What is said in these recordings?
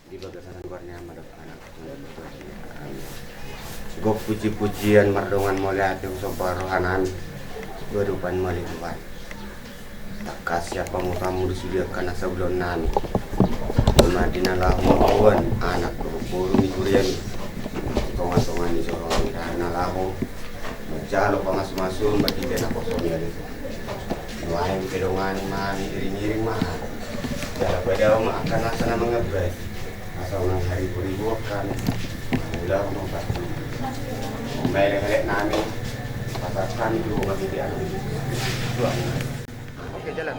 di bagasan luarnya madap anak gok puji-pujian mardongan mulia hati sopa rohanan kehidupan malihuan tak kasih apa kamu disediakan asa bulonan Madinah lahuan anak buru mikurian tongan-tongan di sorong karena lahu jalo pangas-masun bagi dena kosong ya itu nuain kedongan mani iring-iring mah jala pada akan asana mengebret asal nang hari beribu akan udah membantu melek nami pasarkan dulu bagi dia oke jalan.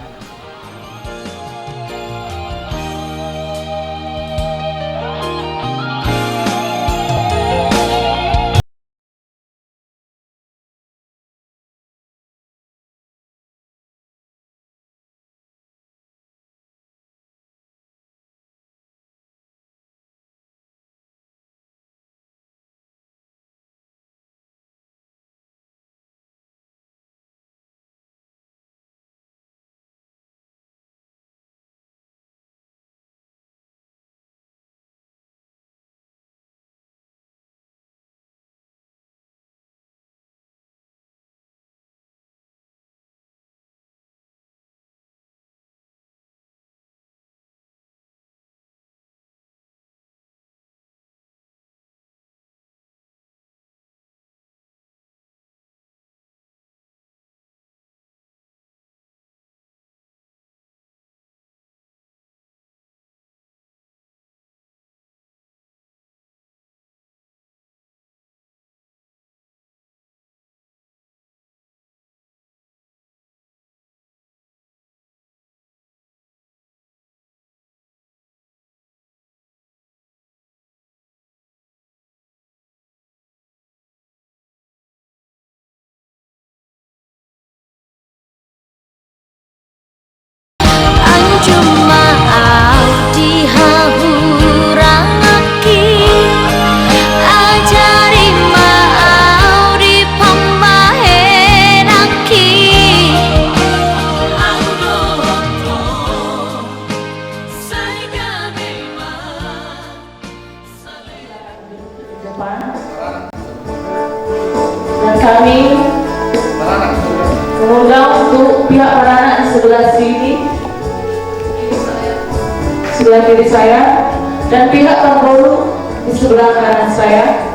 Dan kami mengundang untuk pihak anak di sebelah sini, sebelah kiri saya, dan pihak pemulung di sebelah kanan saya.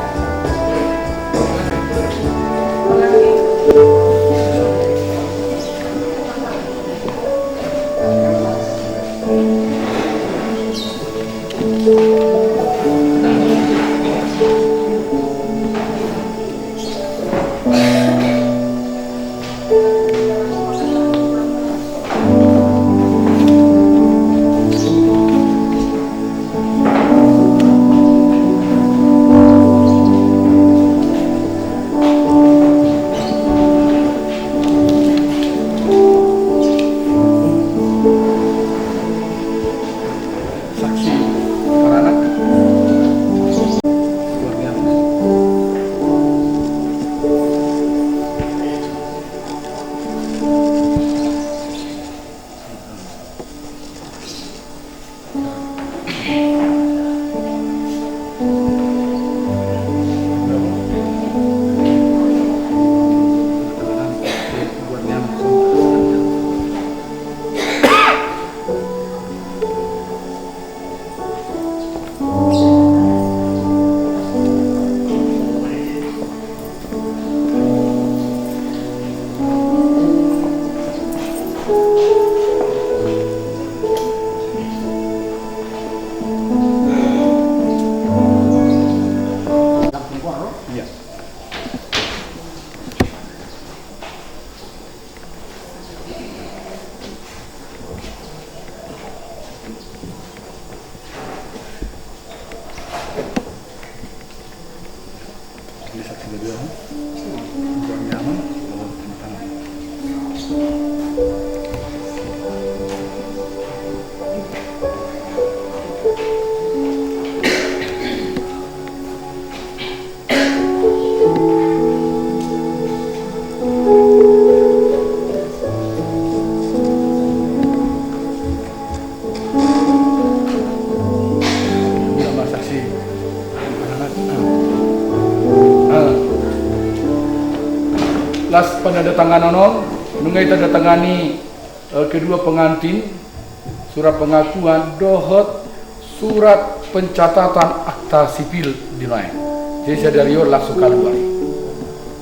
las penandatanganan nungai tandatangani kedua pengantin surat pengakuan dohot surat pencatatan akta sipil di lain. Jadi saya dari langsung keluar.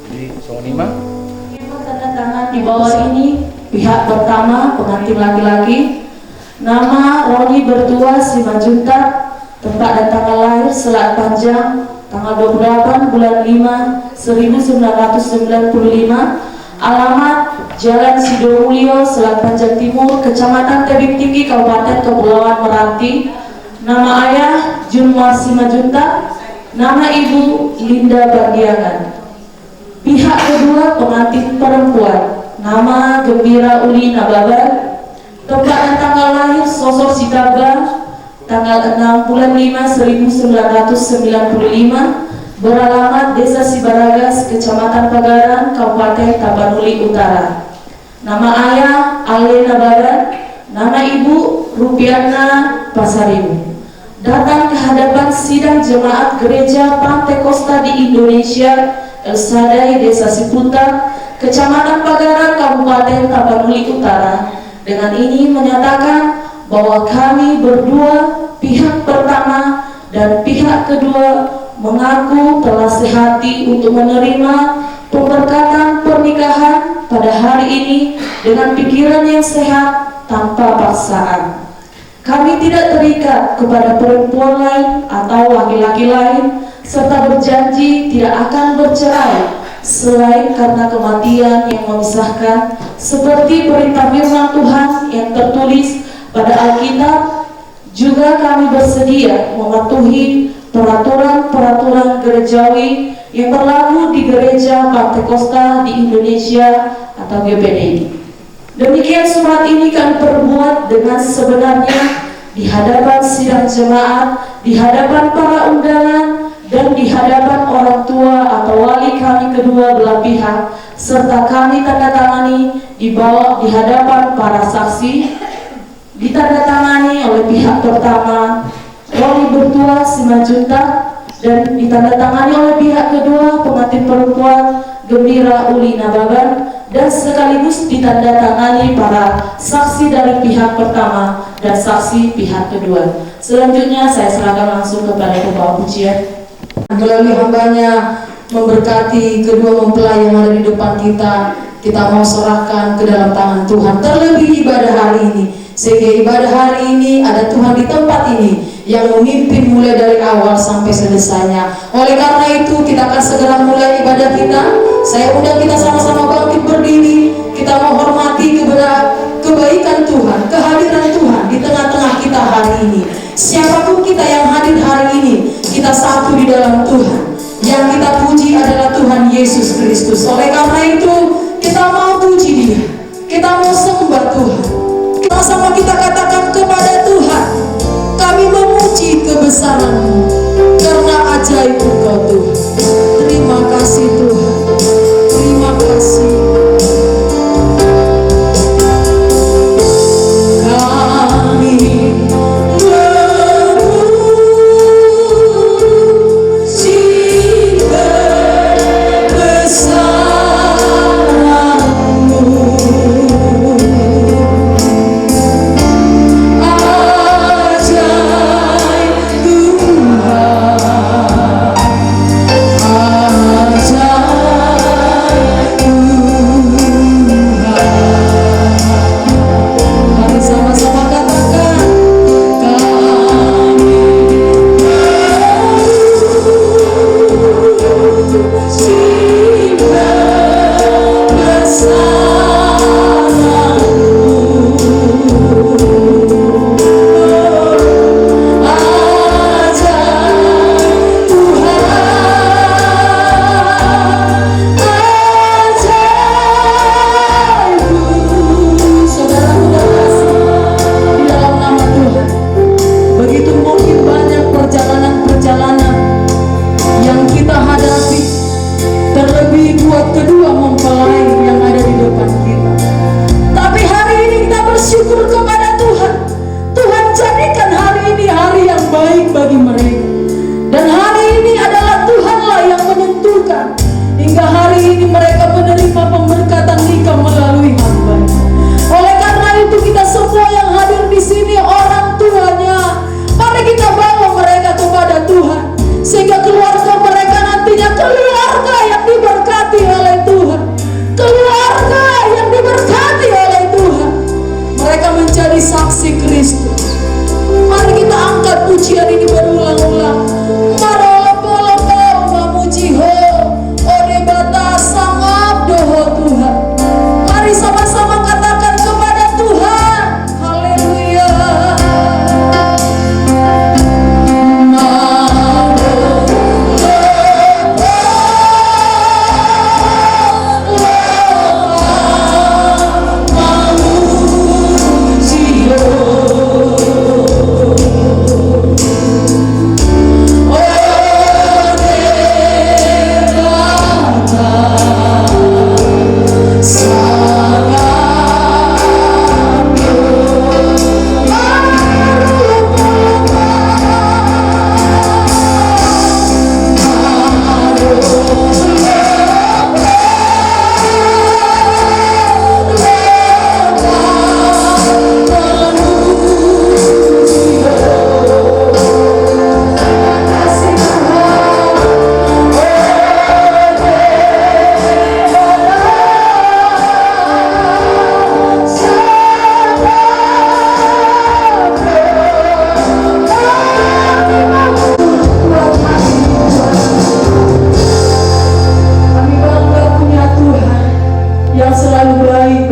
Jadi sonima tanda tangan di bawah ini pihak pertama pengantin laki-laki, nama Roni Bertua Simanjuntak, tempat dan tanggal lahir Selat Panjang tanggal 28 bulan 5 1995, alamat Jalan Sidomulyo, Selat Panjang Timur, Kecamatan Tebing Tinggi, Kabupaten Kepulauan Meranti. Nama ayah Junmar Simanjuntak, nama ibu Linda Bandiangan. Pihak kedua pengantin perempuan, nama Gembira Uli Nababan, tempat dan tanggal lahir Sosor Sitaba, tanggal 6 bulan 5 1995, beralamat Desa Sibaragas, Kecamatan Pagaran, Kabupaten Tapanuli Utara. Nama ayah Ale Nababan, nama ibu Rupiana Pasaribu. Datang ke hadapan sidang jemaat Gereja Pantekosta di Indonesia, El Sadai, Desa Siputa, Kecamatan Pagaran, Kabupaten Tapanuli Utara. Dengan ini menyatakan bahwa kami berdua, pihak pertama dan pihak kedua, mengaku telah sehati untuk menerima pemberkatan pernikahan pada hari ini dengan pikiran yang sehat tanpa paksaan. Kami tidak terikat kepada perempuan lain atau laki-laki lain, serta berjanji tidak akan bercerai selain karena kematian yang memisahkan, seperti perintah firman Tuhan yang tertulis pada Alkitab. Juga kami bersedia mematuhi peraturan-peraturan gerejawi yang berlaku di Gereja Pantekosta di Indonesia atau GPDI. Demikian surat ini kami perbuat dengan sebenarnya di hadapan sidang jemaat, di hadapan para undangan, dan di hadapan orang tua atau wali kami kedua belah pihak, serta kami tandatangani di hadapan para saksi, ditandatangani oleh pihak pertama Roni Bertua Simanjuntak, dan ditandatangani oleh pihak kedua pengantin perempuan Gembira Uli Nababan, dan sekaligus ditandatangani para saksi dari pihak pertama dan saksi pihak kedua. Selanjutnya saya serahkan langsung kepada Bapak Pujian. Melalui hambanya memberkati kedua mempelai yang ada di depan kita mau serahkan ke dalam tangan Tuhan. Terlebih ibadah hari ini, sehingga ibadah hari ini ada Tuhan di tempat ini yang memimpin mulai dari awal sampai selesainya. Oleh karena itu kita akan segera mulai ibadah kita. Saya undang kita sama-sama bangkit berdiri. Kita menghormati kebaikan Tuhan, kehadiran Tuhan di tengah-tengah kita hari ini. Siapapun kita yang hadir hari ini, kita satu di dalam Tuhan. Yang kita puji adalah Tuhan Yesus Kristus. Oleh karena itu kita mau puji Dia, kita mau sembah Tuhan. Sama-sama kita katakan kepada Tuhan, kami memuji kebesaran-Mu karena ajaib Engkau Tuhan. Terima kasih Tuhan, terima kasih. Ajaib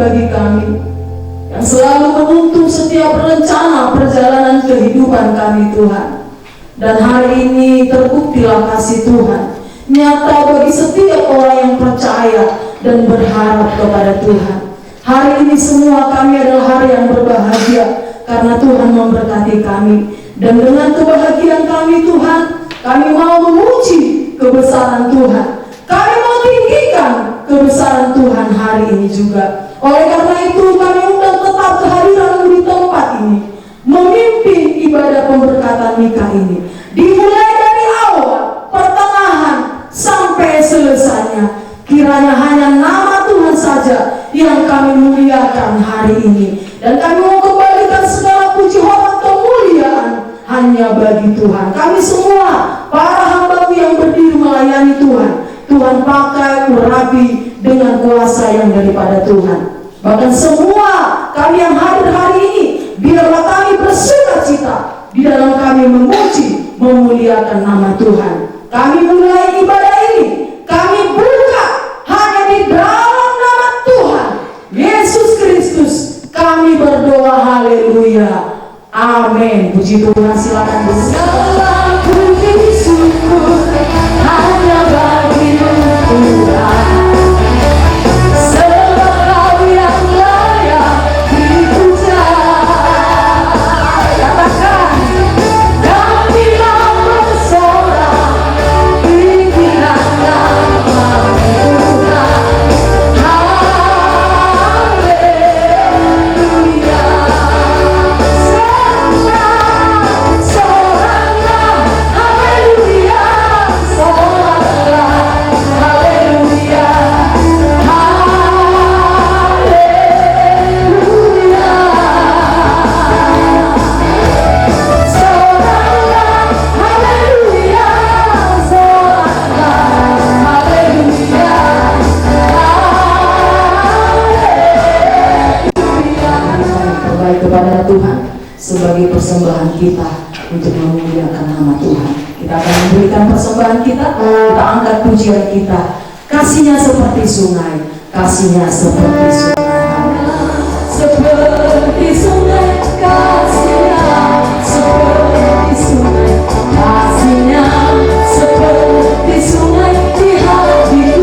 bagi kami, yang selalu menuntun setiap rencana perjalanan kehidupan kami Tuhan. Dan hari ini terbuktilah kasih Tuhan nyata bagi setiap orang yang percaya dan berharap kepada Tuhan. Hari ini semua kami adalah hari yang berbahagia karena Tuhan memberkati kami. Dan dengan kebahagiaan kami Tuhan, kami mau memuji kebesaran Tuhan. Kami mau tinggikan kebesaran Tuhan hari ini juga. Oleh karena itu kami undang tetap kehadiran di tempat ini, memimpin ibadah pemberkatan nikah ini, dimulai dari awal, pertengahan, sampai selesainya. Kiranya hanya nama Tuhan saja yang kami muliakan hari ini. Dan kami mau kembalikan segala puji hormat kemuliaan hanya bagi Tuhan. Kami semua para hamba-Mu yang berdiri melayani Tuhan, Tuhan pakai urapi dengan kuasa yang daripada Tuhan. Bahkan semua kami yang hadir hari ini, biarlah kami bersukacita di dalam kami memuji, memuliakan nama Tuhan. Kami mulai ibadah ini, kami buka hanya di dalam nama Tuhan Yesus Kristus. Kami berdoa, haleluya, amin. Puji Tuhan, silakan bersama. Puji syukur hanya bagi Tuhan. Kepada Tuhan sebagai persembahan kita untuk memuliakan nama Tuhan. Kita akan memberikan persembahan kita, kita angkat pujian kita. Kasihnya seperti sungai, kasihnya seperti sungai, seperti sungai, kasihnya seperti sungai, kasihnya seperti sungai di hatiku.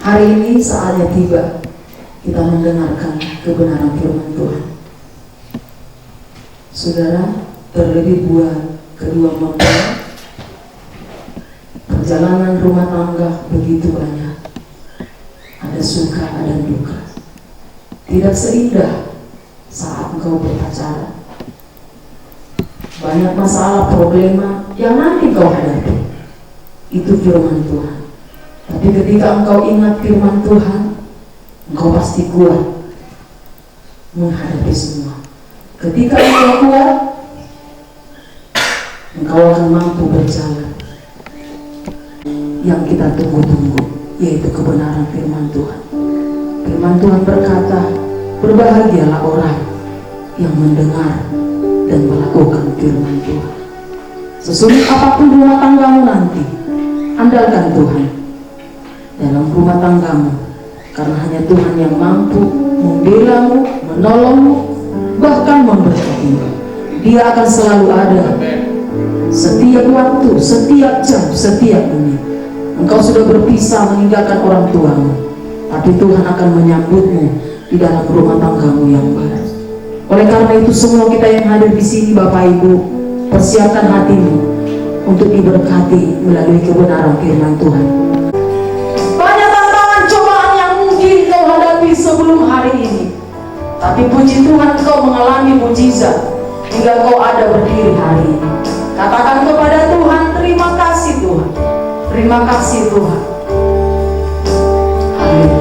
Hari ini saatnya tiba kita mendengarkan kebenaran firman Tuhan. Saudara, terlebih buat kedua mempelai, perjalanan rumah tangga begitu banyak. Ada suka, ada duka. Tidak seindah saat engkau berpacaran. Banyak masalah, problema yang nanti kau hadapi. Itu firman Tuhan. Tapi ketika engkau ingat firman Tuhan, engkau pasti kuat menghadapi semua. Ketika engkau kuat, engkau akan mampu berjalan. Yang kita tunggu-tunggu, yaitu kebenaran firman Tuhan. Firman Tuhan berkata, berbahagialah orang yang mendengar dan melakukan firman Tuhan. Sesulit apapun rumah tanggamu nanti, andalkan Tuhan dalam rumah tanggamu, karena hanya Tuhan yang mampu membelamu, menolongmu, bahkan memberkatimu. Dia akan selalu ada setiap waktu, setiap jam, setiap menit. Engkau sudah berpisah meninggalkan orang tuamu, tapi Tuhan akan menyambutmu di dalam rumah tanggamu yang baru. Oleh karena itu semua kita yang hadir di sini, Bapak Ibu, persiapkan hatimu untuk diberkati melalui kebenaran firman Tuhan. hari sebelum hari ini. Tapi puji Tuhan kau mengalami mujizat hingga kau ada berdiri hari ini. Katakan kepada Tuhan, terima kasih Tuhan. Terima kasih Tuhan. Haleluya.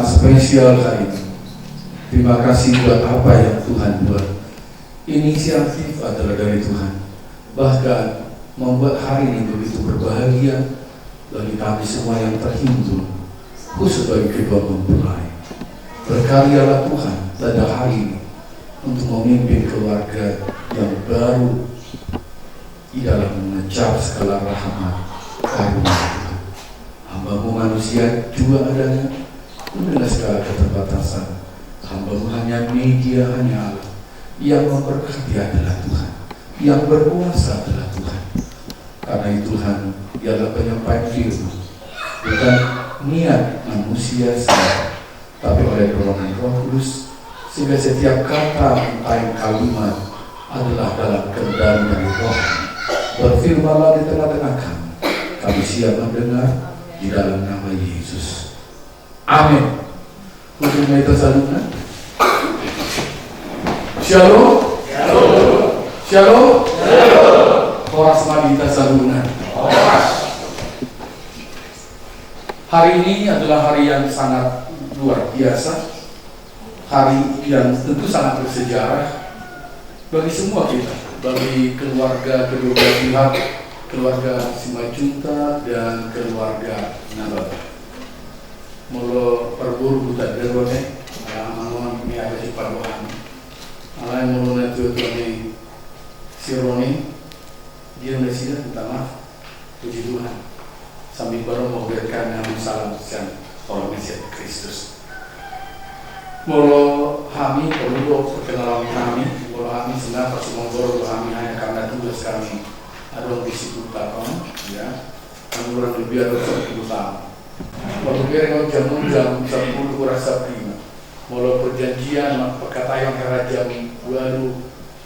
Spesial hari ini. Terima kasih buat apa yang Tuhan buat. Inisiatif adalah dari Tuhan. Bahkan membuat hari ini begitu berbahagia bagi kami semua yang terhimpun, khusus bagi kedua mempelai. Berkaryalah Tuhan pada hari ini untuk memimpin keluarga yang baru di dalam mengecap segala rahmat karunia Tuhan. Hamba-Mu manusia juga adanya, dengan segala keterbatasan. Hamba-Mu hanya media, hanya Allah. Yang memberkati adalah Tuhan, yang berkuasa adalah Tuhan. Karena itu Tuhan, Dialah penyampaian firman, bukan niat manusia saja, tapi oleh dorongan Roh Kudus, sehingga setiap kata entah kalimat adalah dalam kendali dari Roh. Berfirmanlah di tengah-tengah kami siap mendengar di dalam nama Yesus. Amin. Untuk kita salukan. Shalom. Shalom. Shalom. Horas Madita salukan. Hari ini adalah hari yang sangat luar biasa. Hari yang tentu sangat bersejarah bagi semua kita, bagi keluarga kedua belah pihak, keluarga Simajunta dan keluarga Nabata. Mula perburu buta derone, amangan ini ada di Parbohan. Alai mula itu ni Sironi, dia presiden utama, puji Tuhan. Sambil baru memberikan nama salam dan orang Yesus Kristus. Mula kami perlu perkenalan kami, mula kami sebenarnya semua baru kami hanya karena tugas kami ada di situ tahun, ya, kurang lebih ada 10 tahun. Waktu kira jam 10 kurang sabtu, mulai perjanjian perkataan jam 2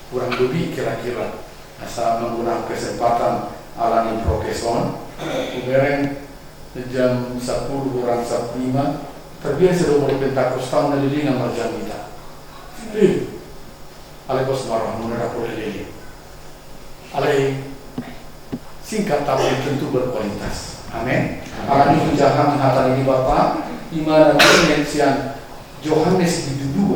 kurang lebih kira-kira asal menggunakan kesempatan alami prokeson. Kemudian jam 10 kurang sabtu 5 terbiasa rumah Pentakosta menelilingan marjam kita. Alekos marah mengenai polisi. Alek singkat tapi tentu berkualitas. Amin. Alami penjahan hati ini Bapa, di mana penelitian Yohanes 2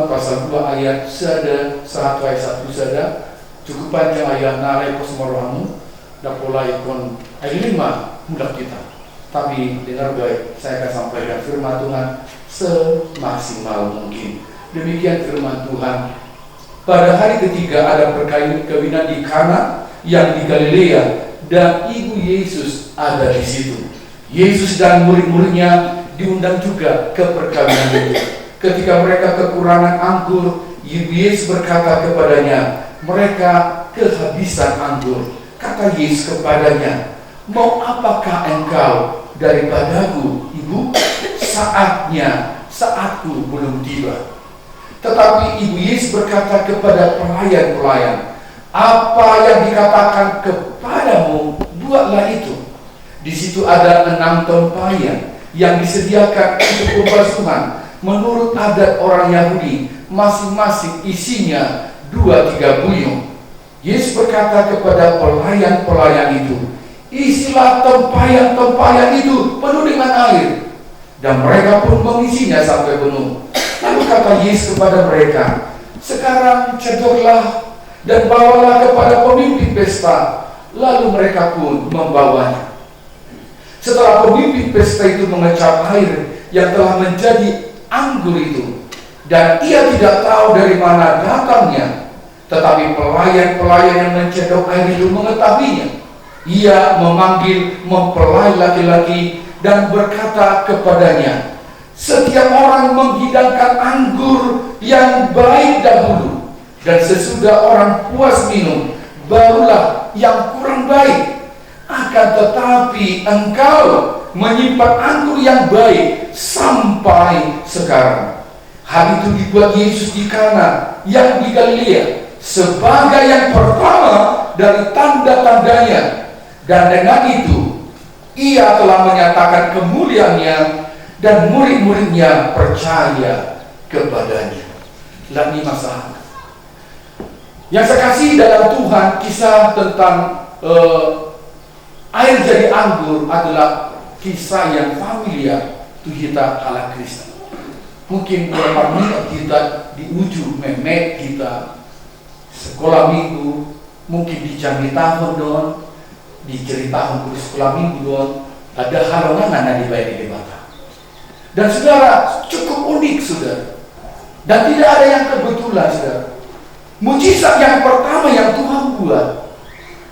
pasal 2 ayat 1 ayat 1 sada cukup panjang ayat nalai kosmorohamu dan mulai kon ayat 5 mudah kita. Tapi dengar baik, saya akan sampaikan firman Tuhan semaksimal mungkin. Demikian firman Tuhan. Pada hari ketiga ada perkawinan di Kana yang di Galilea dan ibu Yesus ada di situ. Yesus dan murid-muridnya diundang juga ke perkawinan itu. Ketika mereka kekurangan anggur, Yesus berkata kepadanya, mereka kehabisan anggur. Kata Yesus kepadanya, mau apakah engkau daripadaku, ibu? Saatku belum tiba. Tetapi ibu Yesus berkata kepada pelayan-pelayan, apa yang dikatakan kepadamu, buatlah itu. Di situ ada 6 tempayan yang disediakan untuk pembasuhan menurut adat orang Yahudi, masing-masing isinya 2-3 buyung. Yesus berkata kepada pelayan-pelayan itu, isilah tempayan-tempayan itu penuh dengan air. Dan mereka pun mengisinya sampai penuh. Lalu kata Yesus kepada mereka, sekarang cedoklah dan bawalah kepada pemimpin pesta. Lalu mereka pun membawanya. Setelah pemimpin pesta itu mengecap air yang telah menjadi anggur itu, dan ia tidak tahu dari mana datangnya, tetapi pelayan-pelayan yang mencedok air itu mengetahuinya. Ia memanggil mempelai laki-laki dan berkata kepadanya, setiap orang menghidangkan anggur yang baik dahulu, dan sesudah orang puas minum, barulah yang kurang baik. Akan tetapi engkau menyimpan anggur yang baik sampai sekarang. Hal itu dibuat Yesus di Kana yang di Galilea sebagai yang pertama dari tanda-tandanya, dan dengan itu ia telah menyatakan kemuliaannya dan murid-muridnya percaya kepadanya. Ini masalah yang saya kasih dalam Tuhan. Kisah tentang air jadi anggur adalah kisah yang familiar untuk kita ala Kristen. Mungkin beberapa minat kita di ujung memek kita sekolah minggu, mungkin di jam tahun don, di cerita di sekolah minggu don, ada halongan di bayi di mata. Dan saudara, cukup unik saudara. Dan tidak ada yang kebetulan saudara. Mujizat yang pertama yang Tuhan buat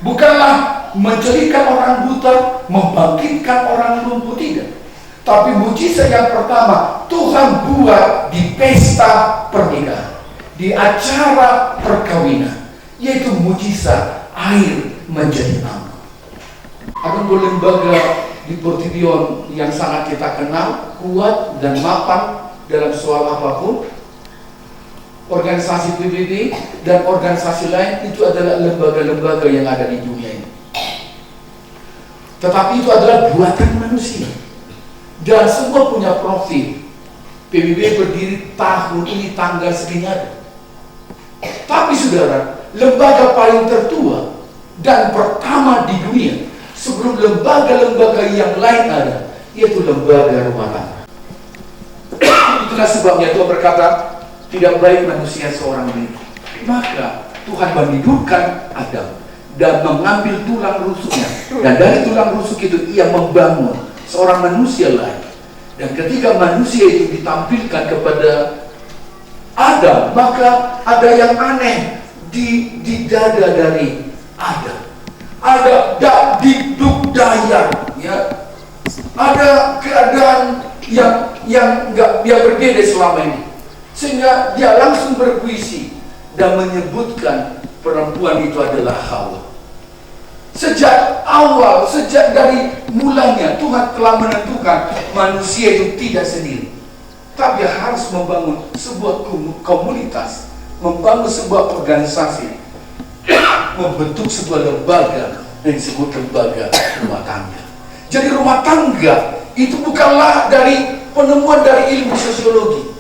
bukanlah menjadikan orang buta, membangkitkan orang lumpuh, tidak. Tapi mujizat yang pertama Tuhan buat di pesta pernikahan, di acara perkawinan, yaitu mujizat air menjadi anggur. Ada lembaga di Portidion yang sangat kita kenal, kuat dan mapan dalam soal apapun. Organisasi PBB dan organisasi lain itu adalah lembaga-lembaga yang ada di dunia ini. Tetapi itu adalah buatan manusia. Dan semua punya profil. PBB berdiri tahun ini tanggal segini ada. Tapi saudara, lembaga paling tertua dan pertama di dunia sebelum lembaga-lembaga yang lain ada, yaitu lembaga rumah tangga. Itulah sebabnya Tuhan berkata, tidak baik manusia seorang diri. Maka Tuhan menidurkan Adam dan mengambil tulang rusuknya, dan dari tulang rusuk itu ia membangun seorang manusia lain. Dan ketika manusia itu ditampilkan kepada Adam, maka ada yang aneh di dada dari Adam. Ada dikduk daya, ya. Ada keadaan yang berbeda selama ini, sehingga dia langsung berpuisi dan menyebutkan perempuan itu adalah Hawa. Sejak awal, sejak dari mulanya Tuhan telah menentukan manusia itu tidak sendiri, tapi harus membangun sebuah komunitas, membangun sebuah organisasi, membentuk sebuah lembaga yang disebut lembaga rumah tangga. Jadi rumah tangga itu bukanlah dari penemuan dari ilmu sosiologi.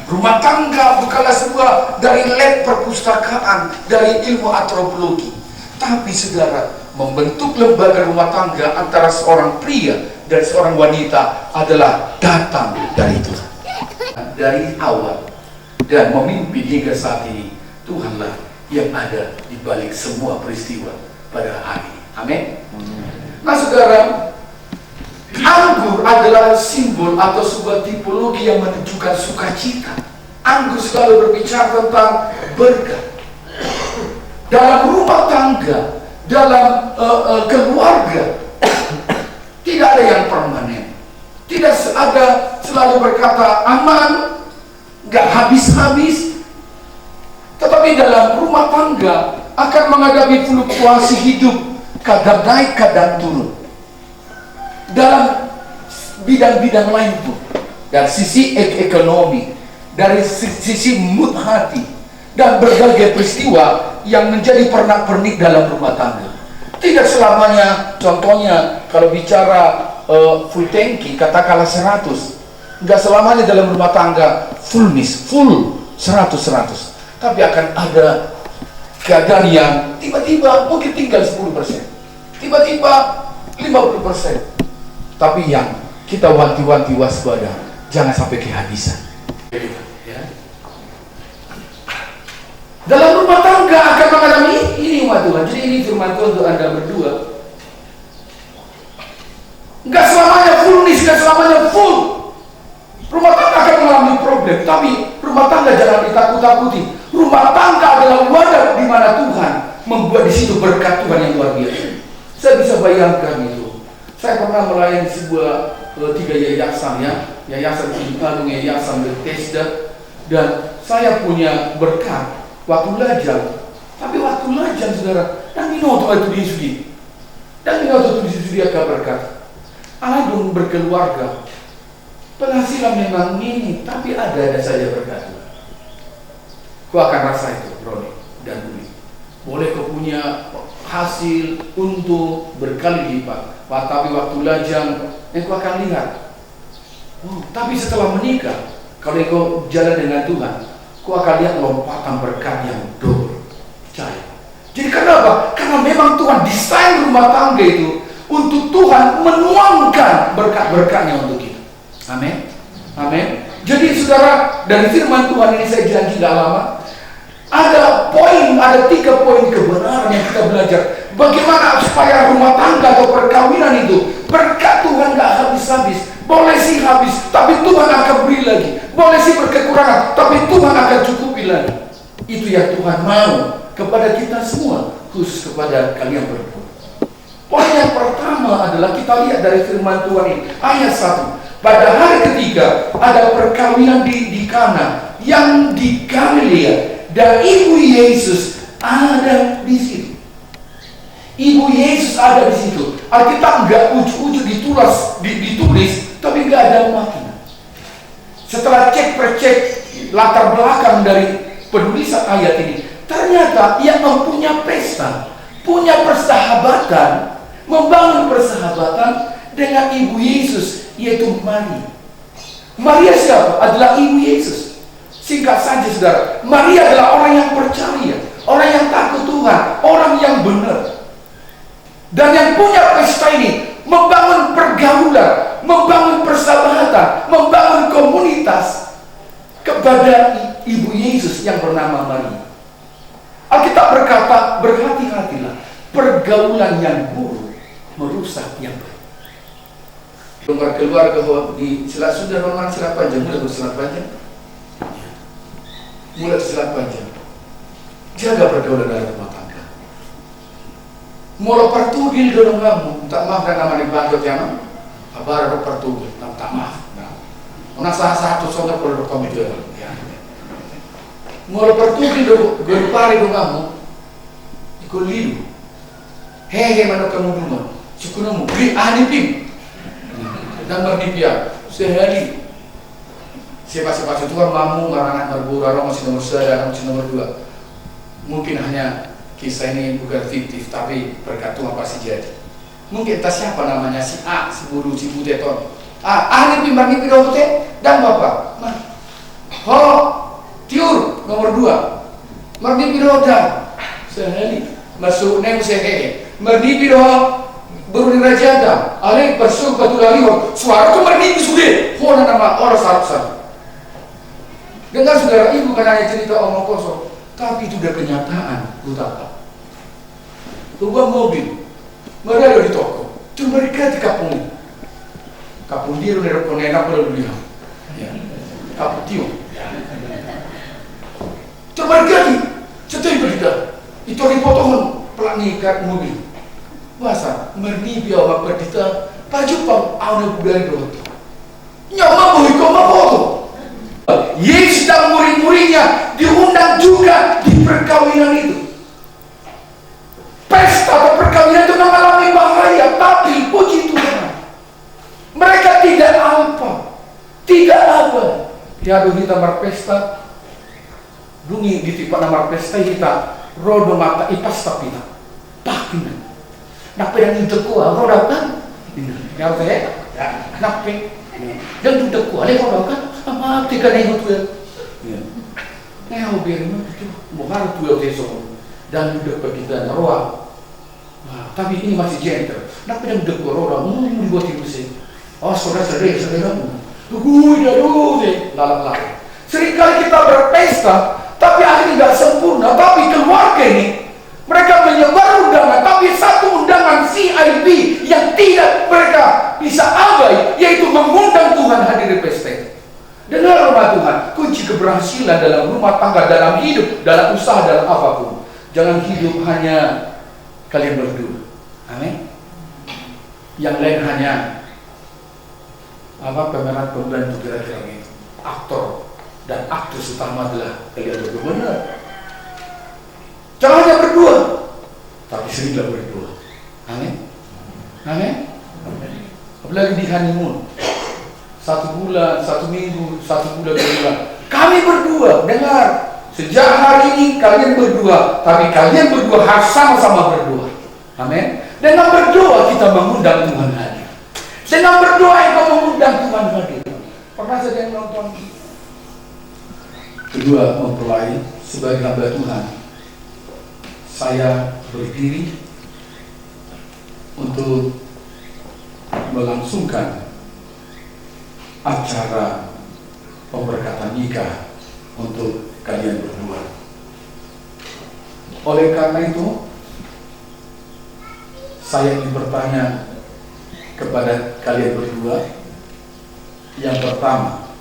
Rumah tangga bukanlah sebuah dari lab perpustakaan, dari ilmu antropologi. Tapi saudara, membentuk lembaga rumah tangga antara seorang pria dan seorang wanita adalah datang dari Tuhan. Dari awal dan memimpin hingga saat ini, Tuhanlah yang ada di balik semua peristiwa pada hari ini. Amin. Nah saudara, anggur adalah simbol atau sebuah tipologi yang menunjukkan sukacita. Anggur selalu berbicara tentang berkat. Dalam rumah tangga, dalam keluarga, tidak ada yang permanen. Tidak ada selalu berkata aman, gak habis-habis. Tetapi dalam rumah tangga akan menghadapi fluktuasi hidup, kadang naik, kadang turun. Dalam bidang-bidang lain pun, dari sisi ekonomi, dari sisi mood hati, dan berbagai peristiwa yang menjadi pernak-pernik dalam rumah tangga. Tidak selamanya, contohnya kalau bicara full tanki, katakanlah 100, nggak selamanya dalam rumah tangga full 100. Tapi akan ada keadaan yang tiba-tiba mungkin tinggal 10%, tiba-tiba 50%. Tapi yang kita wanti-wanti waspada, jangan sampai kehabisan. Dalam rumah tangga akan mengalami ini umat Tuhan. Jadi ini firman Tuhan untuk Anda berdua. Enggak selamanya fullness, enggak selamanya full. Rumah tangga akan mengalami problem, tapi rumah tangga jangan ditakut-takuti. Rumah tangga adalah wadah di mana Tuhan membuat di situ berkat Tuhan yang luar biasa. Saya bisa bayangkan itu. Saya pernah melayani sebuah 3 yayasan, yayasan Agung, yayasan Bethesda, dan saya punya berkat waktu lajang. Tapi waktu lajang, saudara, dan minoto itu disudi, dan minoto itu disediakan berkat. Agung berkeluarga, penghasilan memang minim, tapi ada saja berkat. Kau akan rasa itu, Roni dan Budi. Boleh kau punya hasil untung berkali lipat, tapi waktu lajang, kau akan lihat. Tapi setelah menikah, kalau kau jalan dengan Tuhan, kau akan lihat lompatan berkat yang double. Percaya. Jadi kenapa? Karena memang Tuhan desain rumah tangga itu untuk Tuhan menuangkan berkat-berkatnya untuk kita. Amin. Amin. Jadi saudara, dari firman Tuhan ini saya janji gak lama, ada 3 poin kebenaran yang kita belajar. Bagaimana supaya rumah tangga atau perkawinan itu berkat Tuhan gak habis-habis. Boleh sih habis, tapi Tuhan akan beri lagi. Boleh sih berkekurangan, tapi Tuhan akan cukupi lagi. Itu yang Tuhan mau kepada kita semua, khusus kepada kalian berdua. Poin yang pertama adalah kita lihat dari firman Tuhan ini, ayat 1. Pada hari ketiga ada perkawinan di Kana yang di Galilea, dan ibu Yesus ada di situ. Ibu Yesus ada di situ. Alkitab nggak ujuk-ujuk ditulis, tapi nggak ada makna. Setelah cek latar belakang dari penulisan ayat ini, ternyata ia mempunyai pesta, punya persahabatan, membangun persahabatan dengan ibu Yesus, yaitu Maria. Maria siapa? Adalah ibu Yesus. Singkat saja saudara, Maria adalah orang yang percaya, orang yang takut Tuhan, orang yang benar. Dan yang punya pesta ini membangun pergaulan, membangun persahabatan, membangun komunitas kepada ibu Yesus yang bernama Maria. Alkitab berkata, berhati-hatilah, pergaulan yang buruk merusak yang baik. Keluarga di Selat Sunda, Roman Selat Panjang, mulai berselat panjang, mulai Selat Panjang. Jaga pergaulan dalam rumah tangga. Mula pertugil dalam kamu, tak maaf dan nama dibantu yang kabar pertugil, tak maaf. Una satu soalnya perlu komite. Mula pertugil dalam pari dalam kamu, ikut lidu. Hehe mana kamu dulu? Cukup beri anipim dan bernipia sehari. Siapa-siapa itu kan mamu ngarangan berburu, masih nomor 1, masih nomor 2. Mungkin hanya kisah ini bukan fiktif, tapi berkat Tuhan pasti jadi. Mungkin entah siapa namanya, si A, si Buru, si Budeton. Ahli pimbang pirote dan bapak. Ho, tiur nomor 2. Mardi piroda sehari masuk neng sehe. Mardi piro baru dirajada. Ale bersuk batu laliho. Suara tu mardi sudah. Ho nama orang sarap. Dengar saudara, ibu kan hanya cerita omong kosong, tapi itu udah kenyataan. Betapa sebuah mobil mereka di toko, cuma mereka di kapung dia udah enak baru dia, kapung tio, cuma mereka di setelah berita itu di potongan pelak nikat mobil, masa mernibi awak berita baju pang awal bulan dua, nyama boy kau mau foto, Yesus dan murid-muridnya diundang juga di tiada kita berpesta, dungi di tipe nama pesta kita, rodo mata ipas tapi tak, pakin. Nak pedang itu kuah, rodo kan? Ya oke, kenapa? Dan tu tak kuah, lepas rodo kan? Apa tiga nego tu? Nah, biar mana tu, mohon tu yang teso, dan sudah pergi dan roa. Tapi ini masih gentle. Nak pedang itu kuah rodo, dibuat ibu sih. Oh, saudara. Aduh, lalang. Seringkali kita berpesta, tapi akhirnya tidak sempurna. Tapi keluarga ini, mereka menyebar undangan, tapi satu undangan VIP yang tidak mereka bisa abai, yaitu mengundang Tuhan hadir di pesta itu. Dengar rumah Tuhan, kunci keberhasilan dalam rumah tangga, dalam hidup, dalam usaha, dalam apapun. Jangan hidup hanya kalian berdua. Amin. Yang lain hanya pemeran pembantu kira-kira itu, aktor dan aktris utama adalah kalian berdua. Benar. Jangan hanya berdua, tapi seringlah berdua. Amin. Amin. Apalagi di honeymoon, 1 bulan, 1 minggu, 1 bulan, 2 bulan. Kami berdua, dengar. Sejak hari ini kalian berdua, tapi kalian berdua harus sama-sama berdua. Amin. Dengan berdoa kita mengundang Tuhan hadir. Dengan berdoa engkau mengundang Tuhan hadir. Pernah saja yang nonton? Kedua, mempelai sebagai hamba Tuhan. Saya berdiri untuk melangsungkan acara pemberkatan nikah untuk kalian berdua. Oleh karena itu, saya ingin bertanya kepada kalian berdua. Yang pertama,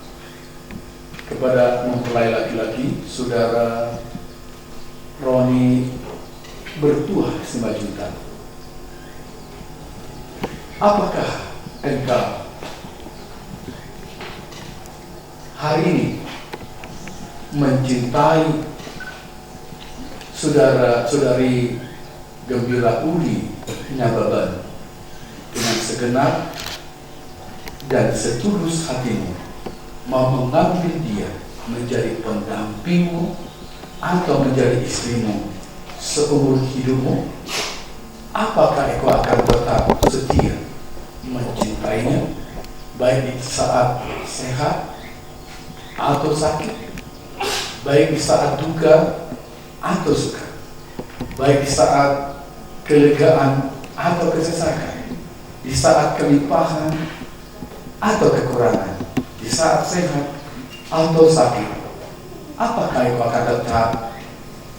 kepada mempelai laki-laki, saudara Roni bertuah 5 juta. Apakah engkau hari ini mencintai saudara-saudari Gembira Uli Nababan dengan segenap dan setulus hatimu, mau mengambil dia menjadi pendampingmu atau menjadi istrimu seumur hidupmu? Apakah engkau akan tetap setia mencintainya, baik di saat sehat atau sakit, baik di saat duka atau suka, baik di saat kelegaan atau kesesakan, di saat kelimpahan atau kekurangan, di saat sehat atau sakit? Apakah engkau akan tetap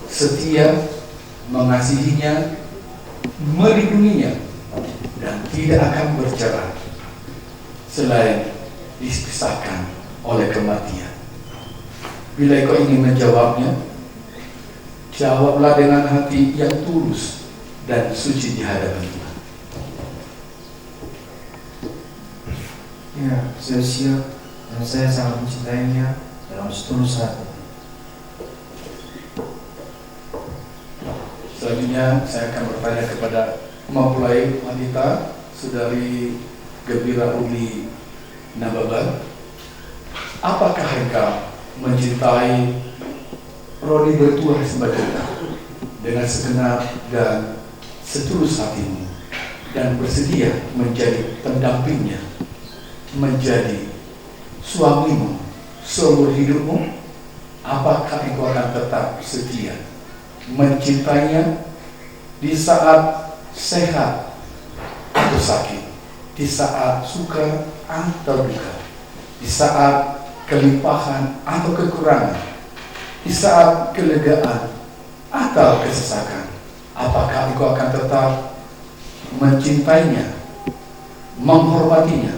setia mengasihinya, melindunginya, dan tidak akan bercerai selain dipisahkan oleh kematian? Bila engkau ingin menjawabnya, jawablah dengan hati yang tulus dan suci di hadapan Tuhan. Ya, saya siap dan saya sangat mencintainya dalam setulus hati. Selanjutnya saya akan bertanya kepada mempelai wanita, saudari Gembira Uli Nababan. Apakah engkau mencintai Roni bertuah sebagai dengan segenap dan setulus hatimu, dan bersedia menjadi pendampingnya, menjadi suamimu seumur hidupmu? Apakah engkau akan tetap setia mencintainya di saat sehat atau sakit, di saat suka atau duka, di saat kelimpahan atau kekurangan, di saat kelegaan atau kesesakan? Apakah engkau akan tetap mencintainya, menghormatinya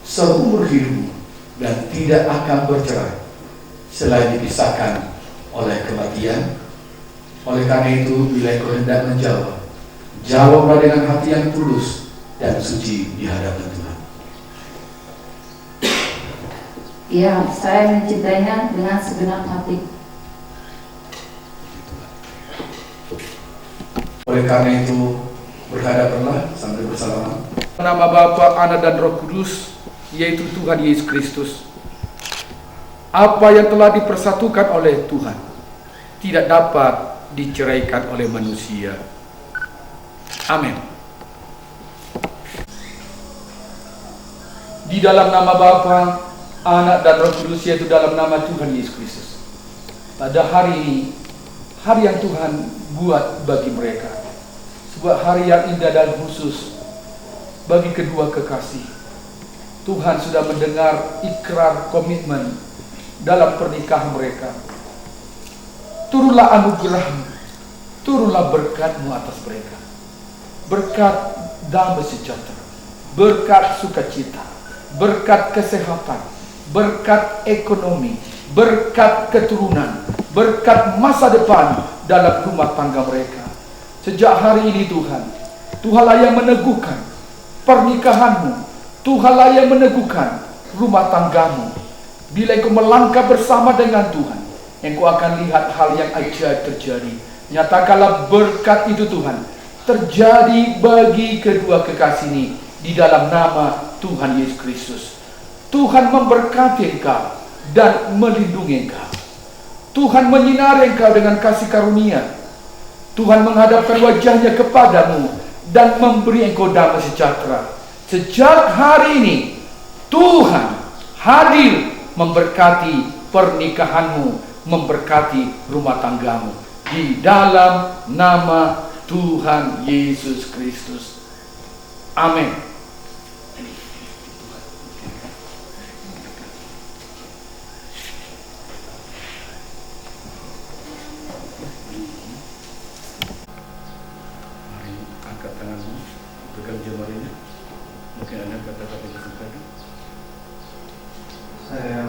seumur hidupmu, dan tidak akan bercerai selain dipisahkan oleh kematian? Oleh karena itu, bila engkau hendak menjawab, jawablah dengan hati yang tulus dan suci di hadapan Tuhan. Ya, saya mencintainya dengan segenap hati. Oleh karena itu, berhadaplah sambil bersalaman. Nama Bapa, Anak dan Roh Kudus, yaitu Tuhan Yesus Kristus, Apa yang telah dipersatukan oleh Tuhan tidak dapat diceraikan oleh manusia. Amin. Di dalam nama Bapa, Anak dan Roh Kudus, yaitu dalam nama Tuhan Yesus Kristus. Pada hari ini, hari yang Tuhan buat bagi mereka, sebuah hari yang indah dan khusus bagi kedua kekasih. Tuhan sudah mendengar ikrar komitmen dalam pernikahan mereka. Turunlah anugerah-Mu, turunlah berkat-Mu atas mereka. Berkat damai sejahtera, berkat sukacita, berkat kesehatan, berkat ekonomi, berkat keturunan, berkat masa depan dalam rumah tangga mereka. Sejak hari ini Tuhan, Tuhanlah yang meneguhkan pernikahan-Mu, Tuhanlah yang meneguhkan rumah tanggamu. Bila engkau melangkah bersama dengan Tuhan, engkau akan lihat hal yang ajaib terjadi. Nyatakanlah berkat itu Tuhan terjadi bagi kedua kekasih ini di dalam nama Tuhan Yesus Kristus. Tuhan memberkati engkau dan melindungi engkau. Tuhan menyinari engkau dengan kasih karunia. Tuhan menghadapkan wajahnya kepadamu dan memberi engkau damai sejahtera. Sejak hari ini Tuhan hadir memberkati pernikahanmu, memberkati rumah tanggamu di dalam nama Tuhan Yesus Kristus. Amin. Mari angkat tanganmu, pegang jemarinya. Mungkin Anda kata-kata kesempatan. Saya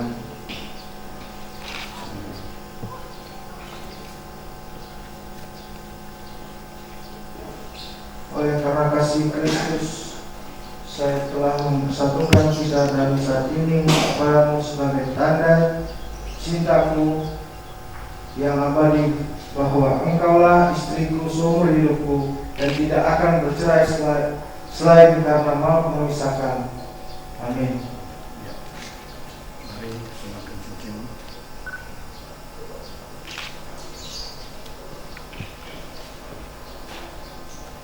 oleh karena kasih Kristus, saya telah mempersatukan kita dari saat ini kepadamu sebagai tanda cintaku yang abadi, bahwa engkaulah istriku seumur hidupku dan tidak akan bercerai selain karena mau memisahkan. Amin. Mari semakin cincin.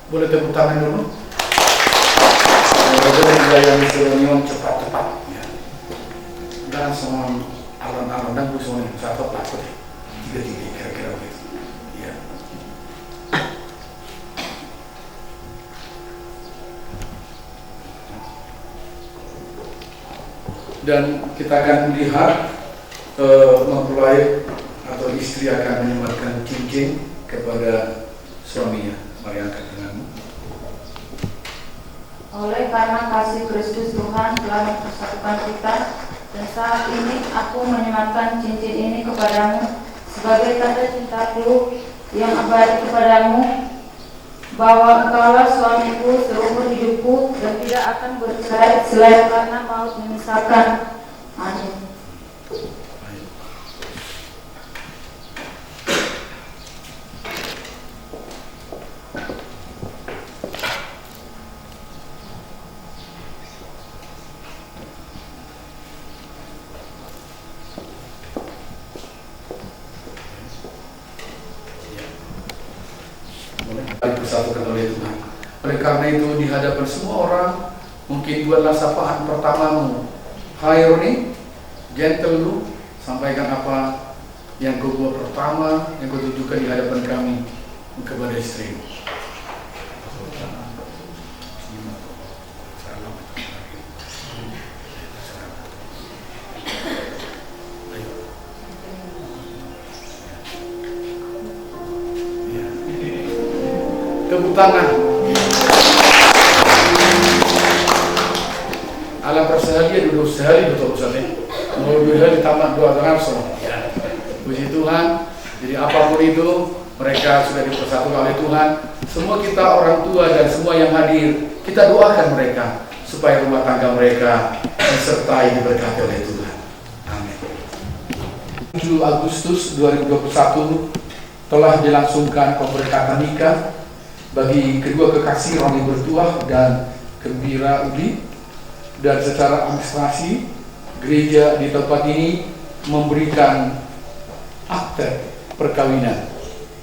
Boleh tepuk tangan dulu. Bagaimana yang seremonial cepat-cepat ya. Dan semua alon-alon dan semuanya satu takut. Tiga-tiga kira-kira begitu. Ya. Dan kita akan melihat mempelai atau istri akan menyematkan cincin kepada suaminya. Mari angkat tanganmu. Oleh karena kasih Kristus Tuhan telah mempersatukan kita, dan saat ini aku menyematkan cincin ini kepadamu sebagai tanda cintaku yang abadi kepadamu, bahwa engkaulah suamiku seumur hidupku dan tidak akan bercerai selain karena maut memisahkan. Amin. Dipersatukan oleh Tuhan. Oleh karena itu di hadapan semua orang, mungkin buatlah sapaan pertamamu. Hai Roni, gentle lu, sampaikan apa yang kau buat pertama, yang kau tunjukkan di hadapan kami kepada istrimu. Tepuk tangan. Alam persahaja duduk sehari betul Ustaz. Mau 2 hari tamat doa langsung. Ya. Puji Tuhan. Jadi apapun itu mereka sudah dipersatukan oleh Tuhan. Semua kita orang tua dan semua yang hadir, kita doakan mereka supaya rumah tangga mereka disertai diberkati oleh Tuhan. Amin. 7 Agustus 2021 telah dilangsungkan pemberkatan nikah bagi kedua kekasih Roni Bertuah dan Gembira Udi, dan secara administrasi gereja di tempat ini memberikan akte perkawinan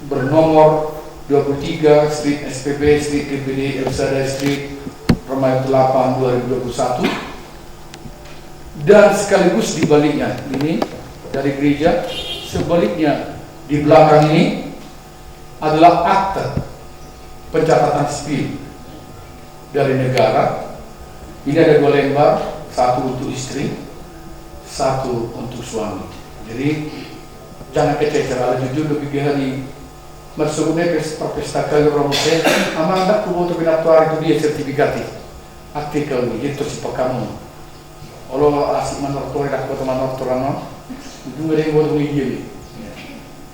bernomor 23 Street SPB Street DPD Elsada Street Remaja 8 2021, dan sekaligus di baliknya ini dari gereja, sebaliknya di belakang ini adalah akte pencatatan sipil dari negara. Ini ada 2 lembar, satu untuk istri, satu untuk suami. Jadi jangan kececer, ala jujur lebih hari maksudnya perpesta kali romose amanda kubo to binatuar itu dia sertifikati artikel ini itu si pakamu olo asik manor to dak kota manor to rano ujung dari bodo ini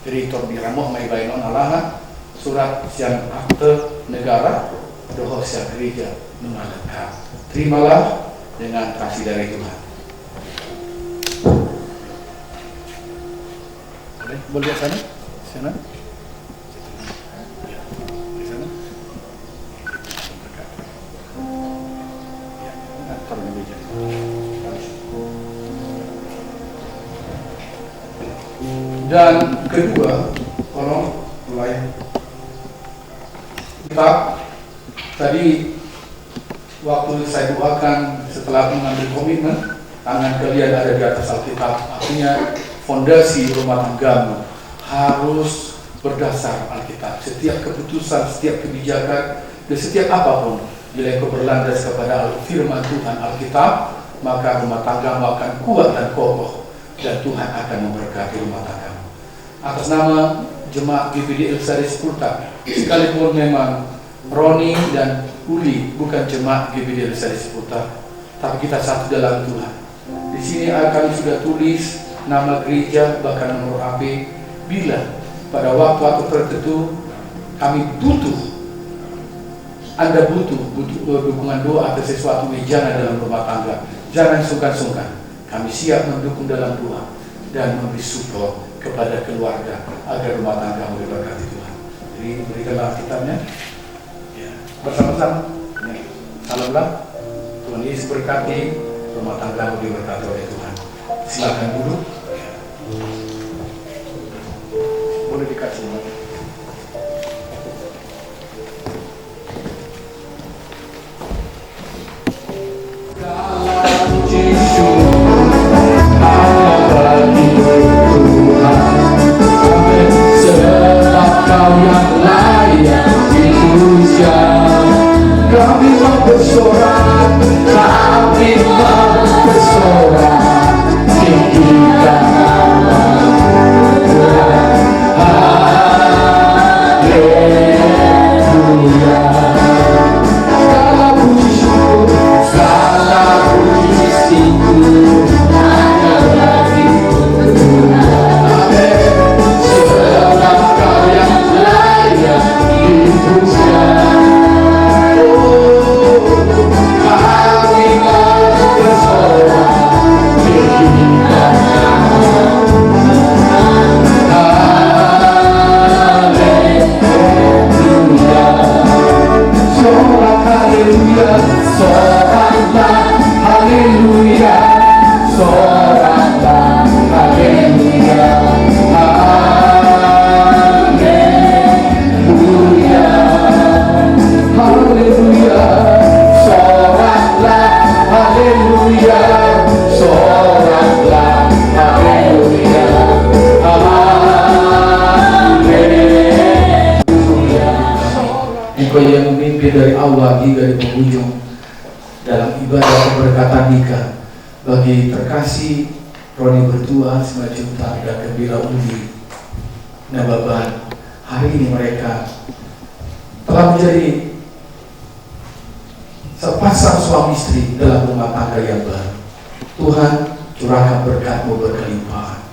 jadi to biramoh mai bainon alaha surat siang akte negara doho siang gereja mengalahkan. Terimalah dengan kasih dari Tuhan. Boleh lihat sana? Sana? Di sana? Ya, taruh di meja. Dan kedua, tolong mulai. Kita tadi waktu saya doakan setelah mengambil komitmen, tangan kalian ada di atas Alkitab, artinya fondasi rumah tanggamu harus berdasar Alkitab. Setiap keputusan, setiap kebijakan, dan setiap apapun, bila engkau berlandas kepada firman Tuhan Alkitab, maka rumah tanggamu akan kuat dan kokoh, dan Tuhan akan memberkati rumah tanggamu. Atas nama Jemaat GBD Elsada Sepulta, sekalipun memang Roni dan Uli bukan jemaat GBD Elsada Sepulta, tapi kita satu dalam Tuhan. Di sini kami sudah tulis nama gereja, bahkan nomor HP. Bila pada waktu tertentu kami Anda butuh dukungan doa atau sesuatu bejana dalam rumah tangga, jangan sungkan-sungkan. Kami siap mendukung dalam doa dan memberi support kepada keluarga agar rumah tangga diberkati Tuhan. Jadi berikanlah kitabnya. Bersama-sama, salamlah. Tuhan Yesus berkati, rumah tangga diberkati oleh Tuhan. Silakan duduk. Boleh dikasih. Kami mau bersorak, kami mau bersorak, tinggikan nama Tuhan. Haleluya. Segala puji syukur, segala puji syukur hanya bagi Tuhan. Amin. Sebab Kau yang layak dipuja. Dari awal hingga di penghujung dalam ibadah keberkatan nikah bagi terkasih Roni Bertua, Simajuta dan Gembira Uli Nababan. Hari ini mereka telah menjadi sepasang suami istri dalam rumah tangga yang baru. Tuhan curahkan berkat-Mu berkelimpahan,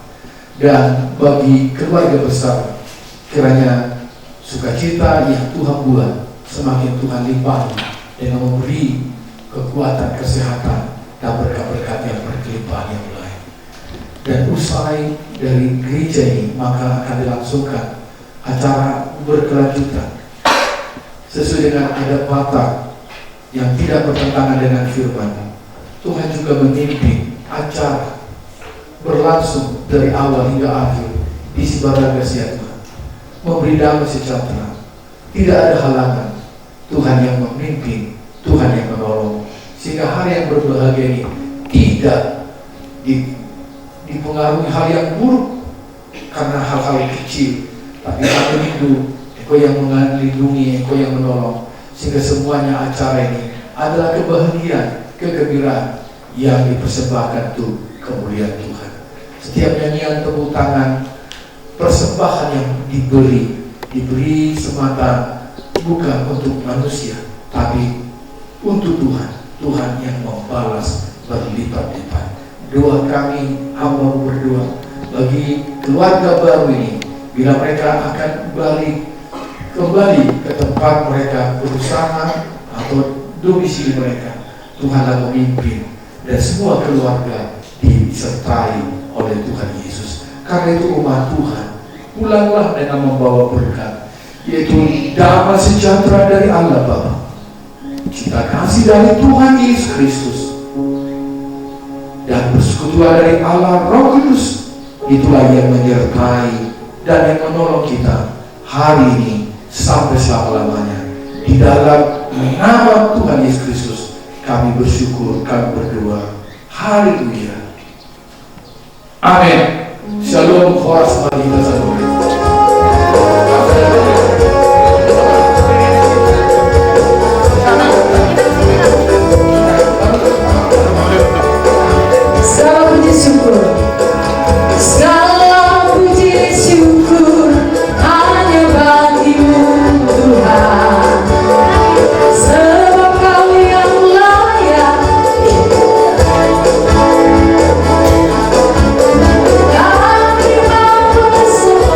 dan bagi keluarga besar kiranya sukacita yang Tuhan buat semakin Tuhan limpah dengan memberi kekuatan, kesehatan, dan berkat-berkat yang berkelimpahan yang lain. Dan usai dari gereja ini maka akan dilangsungkan acara berkelanjutan sesuai dengan adat Batak yang tidak bertentangan dengan firman. Tuhan juga memimpin acara berlangsung dari awal hingga akhir di Sibaraga Siatma, memberi damai sejahtera. Tidak ada halangan. Tuhan yang memimpin, Tuhan yang menolong, sehingga hari yang berbahagia ini tidak dipengaruhi hal yang buruk karena hal-hal kecil, tapi kami rindu Engkau yang melindungi, Engkau yang menolong, sehingga semuanya acara ini adalah kebahagiaan, kegembiraan yang dipersembahkan untuk kemuliaan Tuhan. Setiap nyanyian, tepuk tangan, persembahan yang diberi semata bukan untuk manusia, tapi untuk Tuhan. Tuhan yang membalas berlipat-lipat. Doa kami, hamba berdoa bagi keluarga baru ini, bila mereka akan kembali ke tempat mereka berusaha atau domisili mereka, Tuhanlah memimpin dan semua keluarga disertai oleh Tuhan Yesus. Karena itu umat Tuhan, pulanglah dengan membawa berkat, yaitu damai sejahtera dari Allah Bapa, cinta kasih dari Tuhan Yesus Kristus, dan persekutuan dari Allah Roh Kudus. Itulah yang menyertai dan yang menolong kita hari ini sampai selama-lamanya. Di dalam nama Tuhan Yesus Kristus kami bersyukur, kami berdoa. Haleluya. Amin. Shalom. Horas Madinah Shalom. Segala puji syukur, segala puji syukur hanya bagimu Tuhan, sebab Kau yang layak. Kami mau bersyukur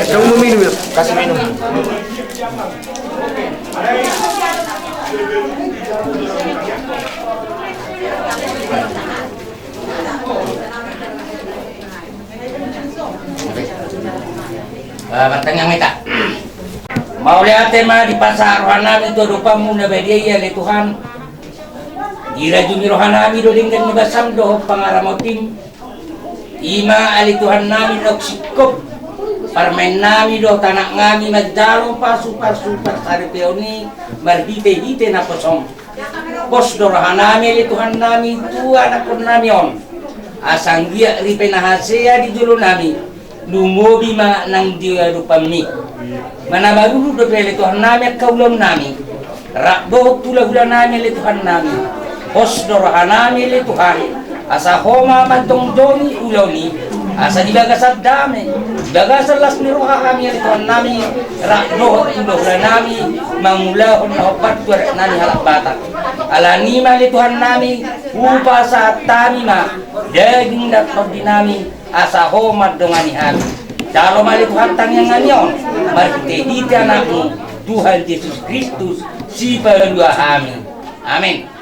Kamu minum. Kasih minum. Batang yang minta. Mau lihat tema di pasar rohanami itu rupa muna badia ya Tuhan. Gira jumi rohanami do dengan nibasam do pangaramotim. Ima ali Tuhan nami noksikop. Parmain nami do tanak ngami majdalo pasu pasari peoni marhite na posom. Pos do rohanami ali Tuhan nami tu anak pun nami on. Asang dia ripe nahasea di julu nami. Lumobi ma nang dia rupami. Mana baru do pele Tuhan nami kaulon nami. Rakbo pula hula nami le Tuhan nami. Pos do rohanami le Tuhan. Asa homa mantong doni uloni. Asa dibagasat dame. Bagasat las ni roha kami le Tuhan nami. Rakbo pula hula nami. Mangula on opat tuar nani halak batak. Ala nima le Tuhan nami. Upa saat tami ma. Daging dapat dinami. Asa homat dongani hami. Dalam hal Tuhan tang yang nganyon, mari kita anakmu Tuhan Yesus Kristus si pendua kami. Amin.